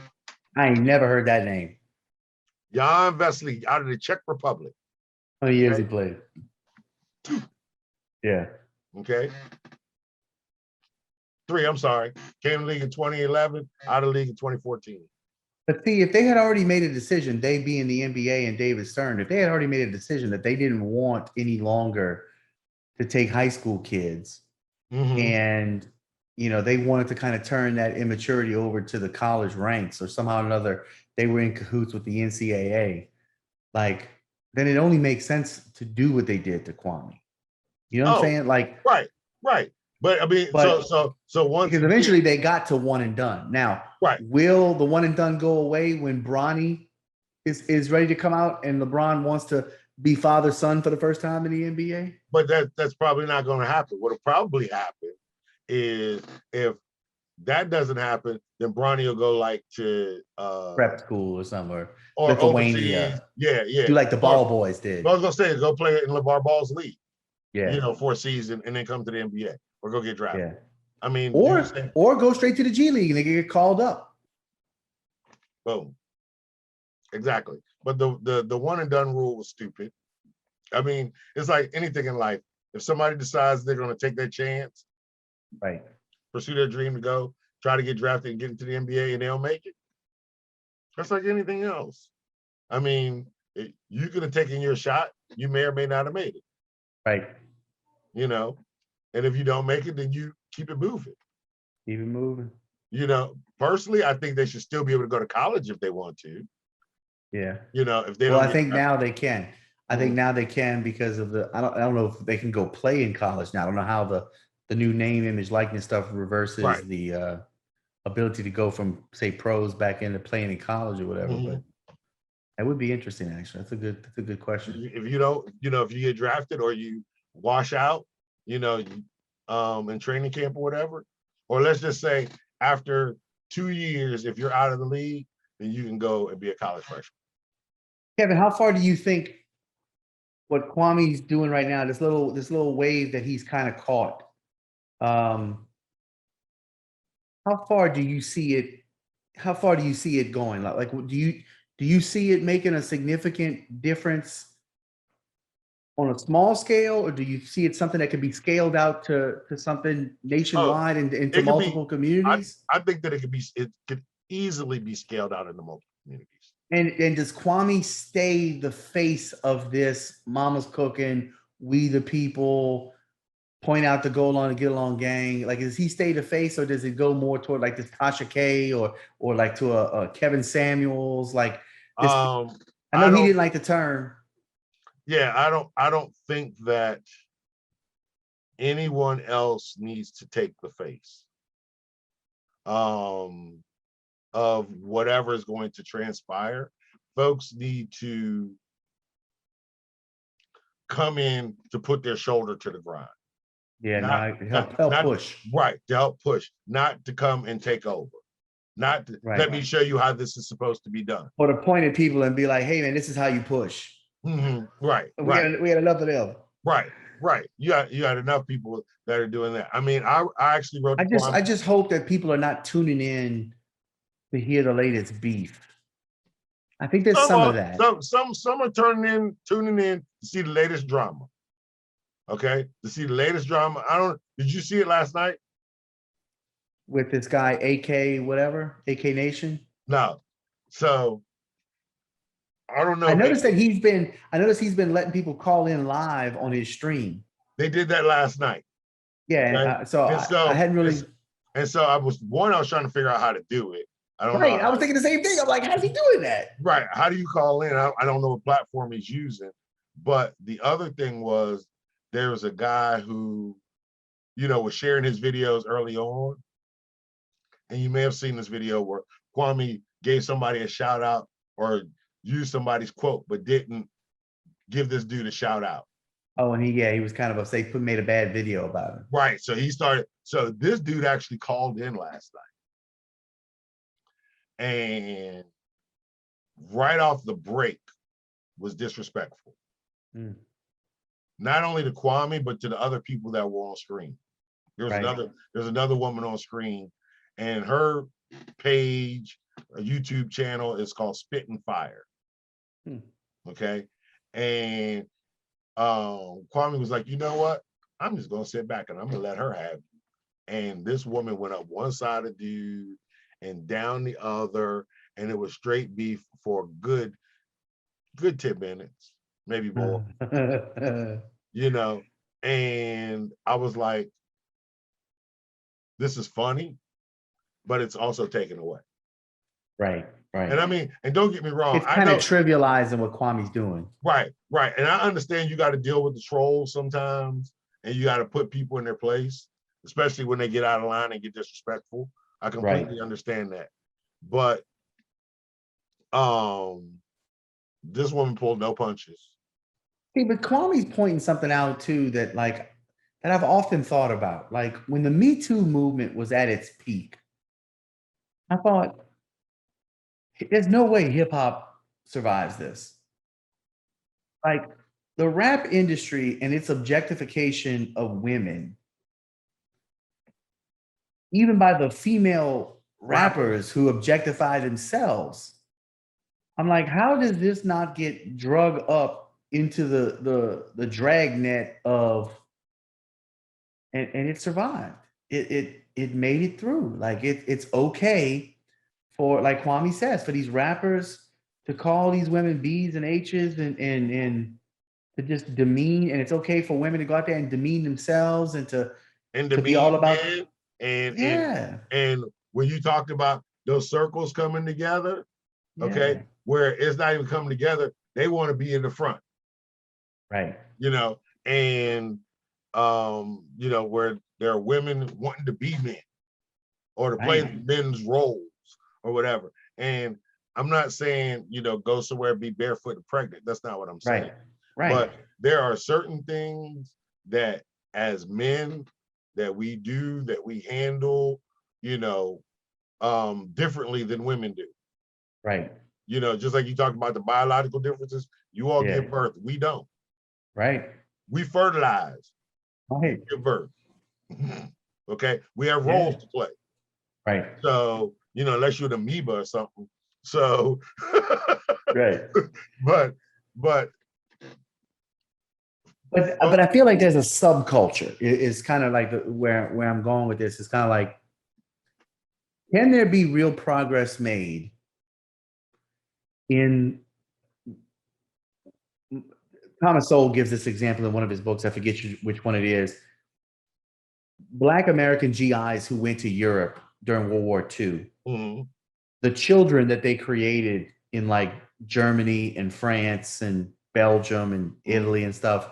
I ain't never heard that name. Jan Vesely out of the Czech Republic. How many years he played? Yeah. Okay. 3, I'm sorry. Came to the league in 2011, out of the league in 2014. But see, if they had already made a decision, they being the NBA and David Stern, if they had already made a decision that they didn't want any longer to take high school kids, and they wanted to kind of turn that immaturity over to the college ranks, or somehow or another they were in cahoots with the NCAA, like, then it only makes sense to do what they did to Kwame. You know what I'm saying? Like, right. But I mean, so once because eventually they got to one and done. Now, will the one and done go away when Bronny is ready to come out and LeBron wants to be father son for the first time in the NBA? But that's probably not going to happen. What'll probably happen is, if that doesn't happen, then Bronny will go like to prep school or somewhere, or Lithuania. Yeah. Do like the Ball Boys did. I was gonna say, go play in LeVar Ball's league. Yeah. For a season and then come to the NBA or go get drafted. Yeah. I mean, or go straight to the G League and they get called up. Boom. Exactly. But the one and done rule was stupid. I mean, it's like anything in life. If somebody decides they're going to take their chance, right, pursue their dream to go try to get drafted and get into the NBA, and they don't make it, that's like anything else. I mean, you could have taken your shot. You may or may not have made it. Right. And if you don't make it, then you keep it moving. Keep it moving. Personally, I think they should still be able to go to college if they want to. Yeah. If they don't. Well, I think now they can. I think now they can because of I don't know if they can go play in college now. I don't know how the new name, image, likeness stuff reverses the ability to go from, say, pros back into playing in college or whatever. But that would be interesting, actually. That's a good question. If you don't, if you get drafted or you wash out, in training camp or whatever, or let's just say after 2 years, if you're out of the league, then you can go and be a college freshman. Kevin, how far do you think what Kwame's doing right now, this little wave that he's kind of caught, how far do you see it? How far do you see it going? Like, do you see it making a significant difference on a small scale, or do you see it something that could be scaled out to something nationwide and into multiple communities? I think that it could easily be scaled out into multiple communities. And does Kwame stay the face of this mama's cooking, we the people, point out the goal on and get along gang? Like, does he stay the face, or does it go more toward like this Tasha K or like to a Kevin Samuels? Like, this, I know he didn't like the term. Yeah, I don't think that anyone else needs to take the face of whatever is going to transpire. Folks need to come in to put their shoulder to the grind. Yeah, help push. Right, to help push, not to come and take over. Not to, let me show you how this is supposed to be done. Or to point at people and be like, hey man, this is how you push. Right. We had enough of them. Right. You had enough people that are doing that. I mean, I actually wrote. I just hope that people are not tuning in to hear the latest beef. I think there's some of that. Some are tuning in to see the latest drama. Okay, to see the latest drama. Did you see it last night? With this guy, AK whatever, AK Nation? No. So I don't know. I noticed he's been letting people call in live on his stream. They did that last night. Yeah, okay? I hadn't really. And so I was trying to figure out how to do it. I don't know. I was thinking the same thing. I'm like, how's he doing that? Right. How do you call in? I don't know what platform he's using. But the other thing was, there was a guy who, was sharing his videos early on. And you may have seen this video where Kwame gave somebody a shout out or used somebody's quote, but didn't give this dude a shout out. Oh, and he was kind of upset, made a bad video about him. Right. So so this dude actually called in last night. And right off the break was disrespectful. Not only to Kwame, but to the other people that were on screen. There's another woman on screen, and her page, a YouTube channel, is called Spit and Fire. Okay. And Kwame was like, you know what? I'm just gonna sit back and I'm gonna let her have it. And this woman went up one side of dude and down the other, and it was straight beef for a good 10 minutes, maybe more, you know. And I was like, this is funny, but it's also taken away. Right, right. And I mean, and don't get me wrong, It's I kind of know trivializing what Kwame's doing. right, right. And I understand you got to deal with the trolls sometimes, and you got to put people in their place, especially when they get out of line and get disrespectful. I completely understand that. But this woman pulled no punches. See, but Kwame's pointing something out too that like that I've often thought about. Like when the Me Too movement was at its peak, I thought there's no way hip hop survives this. Like the rap industry and its objectification of women, even by the female rappers who objectify themselves. I'm like, how does this not get drug up into the dragnet of and it survived. It made it through. Like it's okay for, like Kwame says, for these rappers to call these women B's and H's and to just demean, and it's okay for women to go out there and demean themselves and to be all about and when you talked about those circles coming together, okay, where it's not even coming together, they want to be in the front. Right. You know, and you know, where there are women wanting to be men or to play men's roles or whatever. And I'm not saying, you know, go somewhere and be barefoot and pregnant. That's not what I'm saying. Right. But there are certain things that as men that we do, that we handle, you know, differently than women do. Right. You know, just like you talked about the biological differences, you all give birth. We don't. Right. We fertilize. Right. Give birth. Okay. We have roles to play. Right. So, you know, unless you're an amoeba or something. So right. But I feel like there's a subculture. It's kind of like where I'm going with this. It's kind of like, can there be real progress made in Thomas Sowell gives this example in one of his books. I forget which one it is. Black American GIs who went to Europe during World War II, the children that they created in like Germany and France and Belgium and Italy and stuff,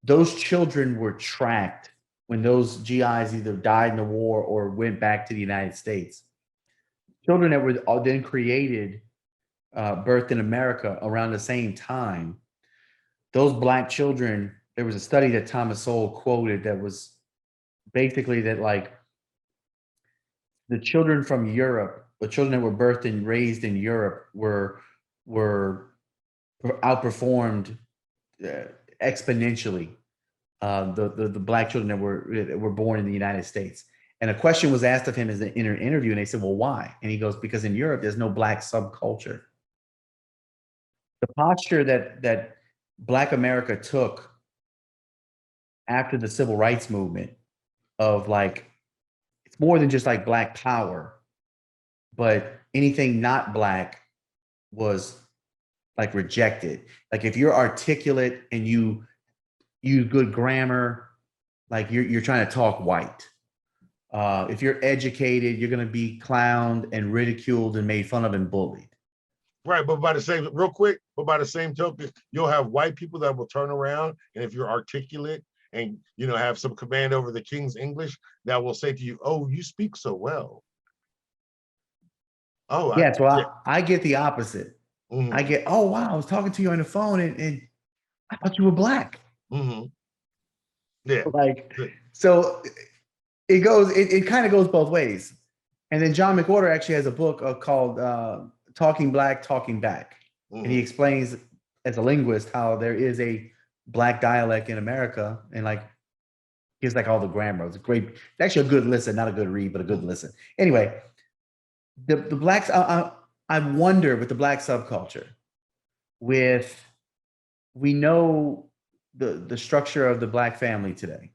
those children were tracked when those GIs either died in the war or went back to the United States. Children that were then created, birthed in America around the same time, those Black children, there was a study that Thomas Sowell quoted that was basically that like the children from Europe, the children that were birthed and raised in Europe were outperformed exponentially the Black children that were born in the United States. And a question was asked of him in an interview, and they said, well, why? And he goes, because in Europe, there's no Black subculture. The posture that Black America took after the civil rights movement of like, it's more than just like Black power, but anything not Black was like rejected. Like if you're articulate and you use good grammar, like you're trying to talk white. If you're educated, you're going to be clowned and ridiculed and made fun of and bullied. Right, but by the same token, you'll have white people that will turn around, and if you're articulate and you know have some command over the King's English, that will say to you, "Oh, you speak so well." Oh, yes. Well, I get the opposite. I get, oh wow, I was talking to you on the phone, and I thought you were Black. Yeah. Like, so it kind of goes both ways. And then John McWhorter actually has a book called Talking Black, Talking Back. And he explains as a linguist how there is a Black dialect in America, and like gives like all the grammar. It's it's actually a good listen, not a good read, but a good listen. Anyway, the Blacks, I wonder with the Black subculture, we know the structure of the Black family today.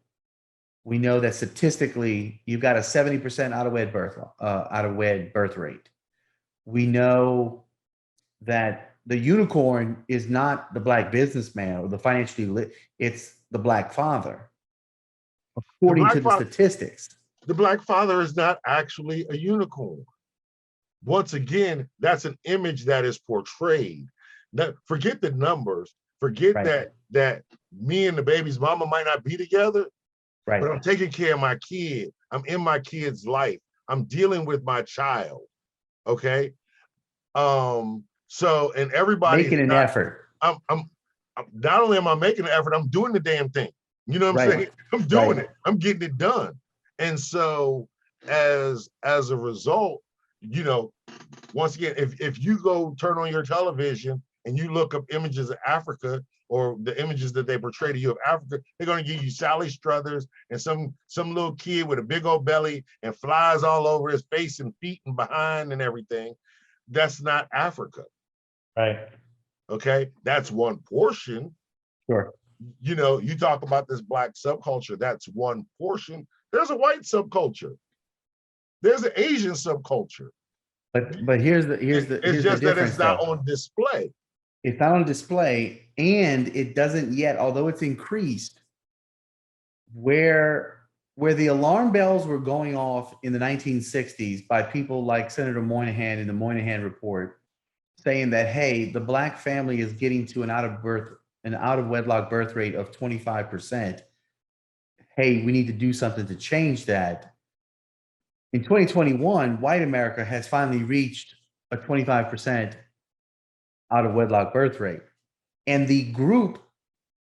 We know that statistically, you've got a 70% out of wed birth rate. We know that the unicorn is not the Black businessman or the financially lit, it's the Black father, The according to black the father, statistics. the black father is not actually a unicorn. Once again, that's an image that is portrayed. That, forget the numbers. Forget Right. that me and the baby's mama might not be together, Right. but I'm taking care of my kid. I'm in my kid's life. I'm dealing with my child. Okay. So, and everybody's Making an not, effort. I'm not only am I making an effort, I'm doing the damn thing. You know what I'm Right. saying? I'm doing Right. it. I'm getting it done. And so as a result, you know, once again, if you go turn on your television and you look up images of Africa or the images that they portray to you of Africa, they're going to give you Sally Struthers and some little kid with a big old belly and flies all over his face and feet and behind and everything. That's not Africa. Right. Okay, that's one portion. Sure. You know, you talk about this Black subculture, that's one portion. There's a white subculture. There's an Asian subculture. But here's the It's just that difference it's not though. on display. It's not on display, and it doesn't yet, although it's increased, where the alarm bells were going off in the 1960s by people like Senator Moynihan in the Moynihan Report, saying that, hey, the Black family is getting to an out of wedlock birth rate of 25%. Hey, we need to do something to change that. In 2021, white America has finally reached a 25% out of wedlock birth rate. And the group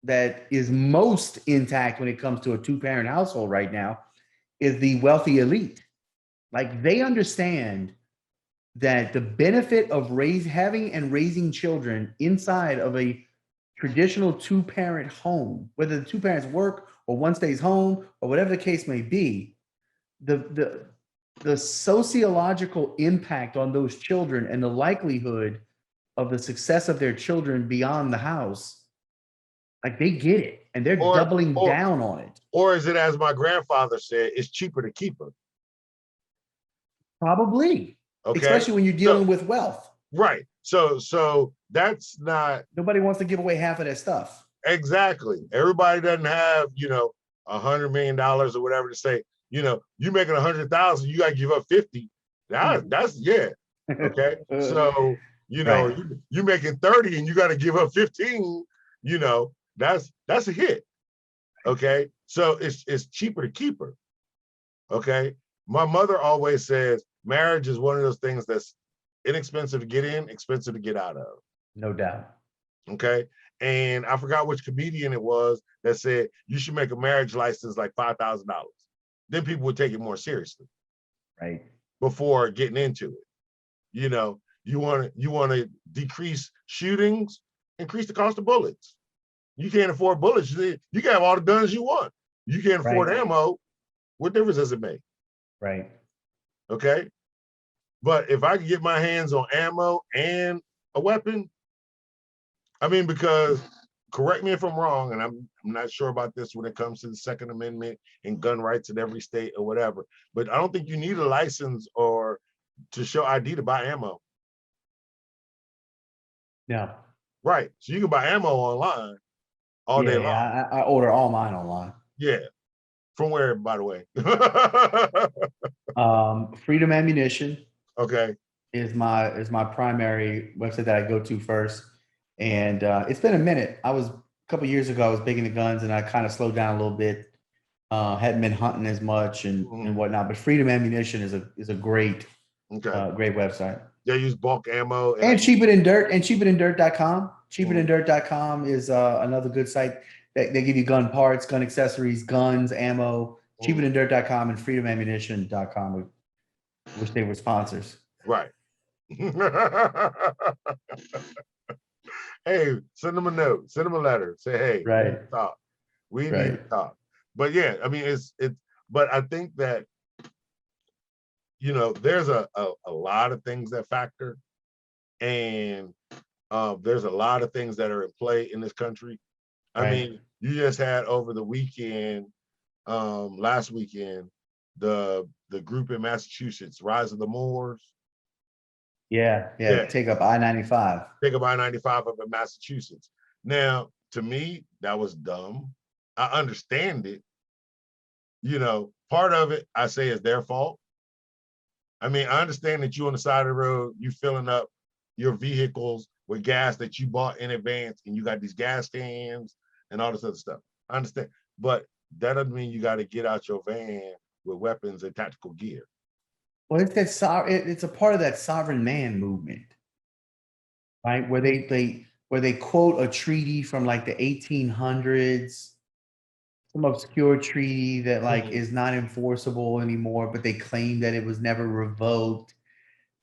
that is most intact when it comes to a two-parent household right now is the wealthy elite. Like, they understand that the benefit of having and raising children inside of a traditional two-parent home, whether the two parents work or one stays home or whatever the case may be, the sociological impact on those children and the likelihood of the success of their children beyond the house, like, they get it and they're doubling down on it. Or is it, as my grandfather said, it's cheaper to keep her? Probably. Okay. Especially when you're dealing with wealth. Right. So that's not. Nobody wants to give away half of their stuff. Exactly. Everybody doesn't have, you know, $100 million or whatever to say, you know, you making 100,000, you got to give up 50. That's yeah. Okay. So, you know, right. you making 30 and you got to give up 15, you know, that's a hit. Okay. So it's cheaper to keep her. Okay. My mother always says marriage is one of those things that's inexpensive to get in, expensive to get out of. No doubt. Okay. And I forgot which comedian it was that said you should make a marriage license like $5,000. Then people would take it more seriously. Right. Before getting into it. You know, you want to decrease shootings, increase the cost of bullets. You can't afford bullets. You can have all the guns you want. You can't afford ammo. What difference does it make? Right. Okay. But if I can get my hands on ammo and a weapon, I mean, because, correct me if I'm wrong, and I'm not sure about this when it comes to the Second Amendment and gun rights in every state or whatever, but I don't think you need a license or to show ID to buy ammo. No. Right. So you can buy ammo online all day long. Yeah, I order all mine online. Yeah. From where, by the way? Freedom Ammunition. Okay. Is my primary website that I go to first. And it's been a minute. A couple years ago, I was big into guns and I kind of slowed down a little bit. Hadn't been hunting as much and whatnot, but Freedom Ammunition is a great, great website. They use bulk ammo. And Cheaper Than Dirt and cheaperthandirt.com. Cheaperthandirt.com is another good site. They give you gun parts, gun accessories, guns, ammo. Cheaperthandirt.com and freedomammunition.com. Wish they were sponsors. Right. Hey, send them a note, send them a letter, say, hey, right. We need to talk. We need to talk. But yeah, I mean, it's but I think that, you know, there's a lot of things that factor. And There's a lot of things that are in play in this country. I mean, you just had over the weekend, last weekend, the group in Massachusetts, Rise of the Moors. Yeah. Take up I-95. Take up I-95 up in Massachusetts. Now, to me, that was dumb. I understand it. You know, part of it, I say, is their fault. I mean, I understand that you on the side of the road, you filling up your vehicles with gas that you bought in advance, and you got these gas cans and all this other stuff. I understand, but that doesn't mean you got to get out your van with weapons and tactical gear. Well, it's a part of that sovereign man movement, right? Where they quote a treaty from like the 1800s, some obscure treaty that like is not enforceable anymore, but they claim that it was never revoked.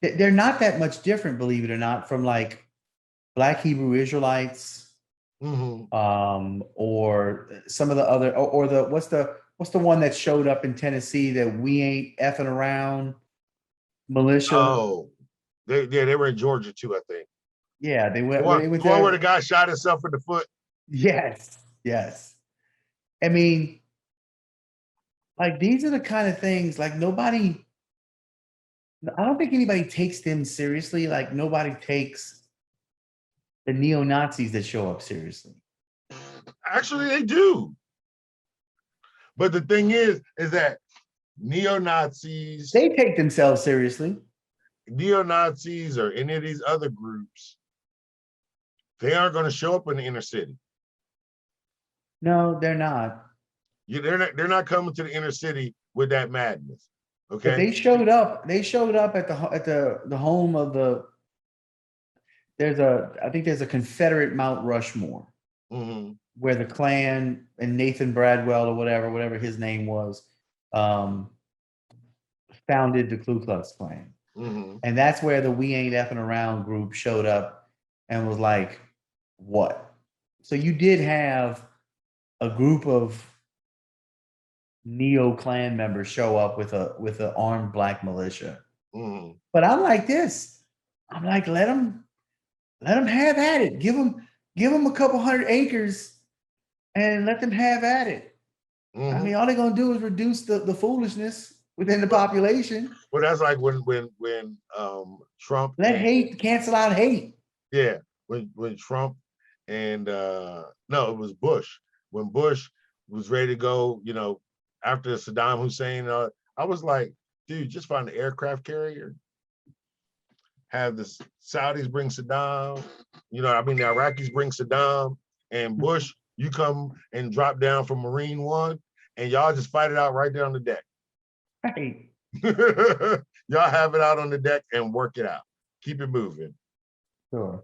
They're not that much different, believe it or not, from like Black Hebrew Israelites, or some of the other, or the what's the one that showed up in Tennessee that we ain't effing around militia? Oh, they were in Georgia too, I think. Yeah, they went. The one where the guy shot himself in the foot. Yes. I mean, like these are the kind of things like nobody. I don't think anybody takes them seriously. Like nobody takes the neo-Nazis that show up seriously. Actually, they do. But the thing is that neo-Nazis, they take themselves seriously. Neo-Nazis or any of these other groups, they aren't going to show up in the inner city. No, they're not. They're not coming to the inner city with that madness. Okay. But they showed up at the home of the. I think there's a Confederate Mount Rushmore, where the Klan and Nathan Bradwell or whatever his name was, founded the Ku Klux Klan. And that's where the We Ain't Effing Around group showed up and was like, what? So you did have a group of neo-Klan members show up with an armed black militia. But I'm like this. I'm like, let them have at it. Give them a couple hundred acres and let them have at it. I mean, all they're gonna do is reduce the foolishness within the population. Well, that's like when Trump cancel out hate. Yeah, when Trump and no, it was Bush. When Bush was ready to go, you know, after Saddam Hussein, I was like, dude, just find an aircraft carrier. Have the Saudis bring Saddam, you know, I mean, the Iraqis bring Saddam, and Bush, you come and drop down from Marine One, and y'all just fight it out right there on the deck. Right. Y'all have it out on the deck and work it out. Keep it moving. Sure.